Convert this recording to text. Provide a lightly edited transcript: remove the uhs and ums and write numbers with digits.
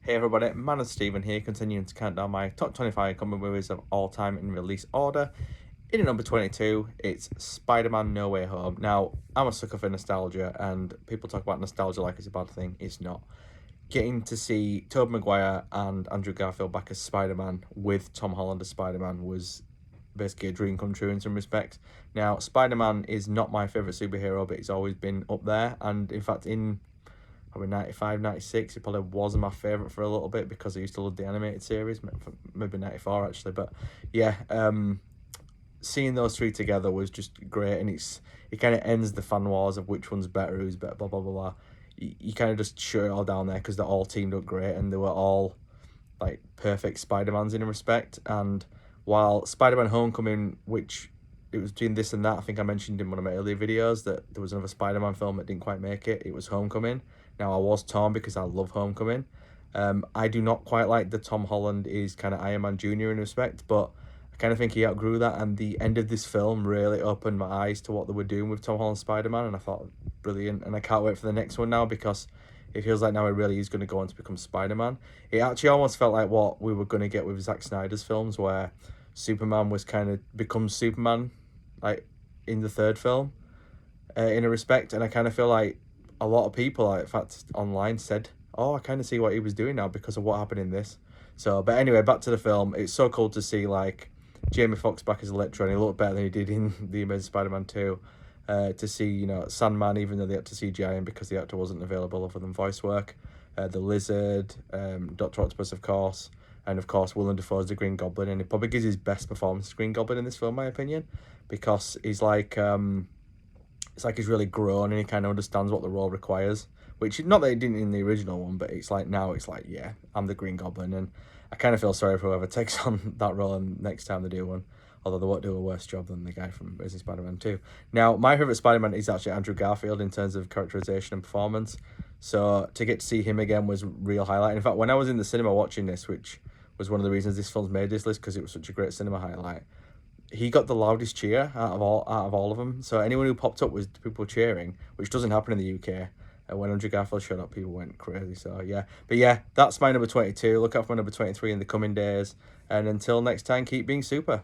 Hey everybody, Man and Steven here, continuing to count down my top 25 comic movies of all time in release order. In at number 22, it's Spider-Man No Way Home. Now, I'm a sucker for nostalgia, and people talk about nostalgia like it's a bad thing. It's not. Getting to see Tobey Maguire and Andrew Garfield back as Spider-Man with Tom Holland as Spider-Man was basically a dream come true in some respects. Now, Spider-Man is not my favourite superhero, but it's always been up there, and in fact, in probably 95, 96. It probably wasn't my favourite for a little bit because I used to love the animated series, maybe 94 actually. But yeah, seeing those three together was just great, and it kind of ends the fan wars of which one's better, who's better, blah blah blah blah. You kind of just shut it all down there because they're all teamed up great, and they were all like perfect Spider-Mans in a respect. And while Spider-Man Homecoming, which it was between this and that, I think I mentioned in one of my earlier videos that there was another Spider-Man film that didn't quite make it. It was Homecoming. Now, I was torn because I love Homecoming. I do not quite like that Tom Holland is kind of Iron Man Jr. in respect, but I kind of think he outgrew that, and the end of this film really opened my eyes to what they were doing with Tom Holland's Spider-Man, and I thought, brilliant, and I can't wait for the next one now because it feels like now he really is going to go on to become Spider-Man. It actually almost felt like what we were going to get with Zack Snyder's films, where Superman was kind of becomes Superman, like, in the third film, in a respect, and I kind of feel like a lot of people, like, in fact, online said, oh, I kind of see what he was doing now because of what happened in this. So, but anyway, back to the film. It's so cool to see, like, Jamie Foxx back as Electro, and he looked better than he did in The Amazing Spider-Man 2. To see, you know, Sandman, even though they had to CGI him because the actor wasn't available other than voice work. The Lizard, Dr. Octopus, of course, and of course Willem Dafoe as the Green Goblin, and he probably gives his best performance as Green Goblin in this film, in my opinion, because he's like, it's like he's really grown and he kind of understands what the role requires, which, not that he didn't in the original one, but it's like now it's like, yeah, I'm the Green Goblin, and I kind of feel sorry for whoever takes on that role and next time they do one, although they won't do a worse job than the guy from Amazing Spider-Man 2. Now, my favourite Spider-Man is actually Andrew Garfield in terms of characterisation and performance, so to get to see him again was a real highlight. In fact, when I was in the cinema watching this, which was one of the reasons this film's made this list, because it was such a great cinema highlight, he got the loudest cheer out of all of them. So anyone who popped up was people cheering, which doesn't happen in the UK. And when Andrew Garfield showed up, people went crazy. So yeah, but yeah, that's my number 22. Look out for my number 23 in the coming days. And until next time, keep being super.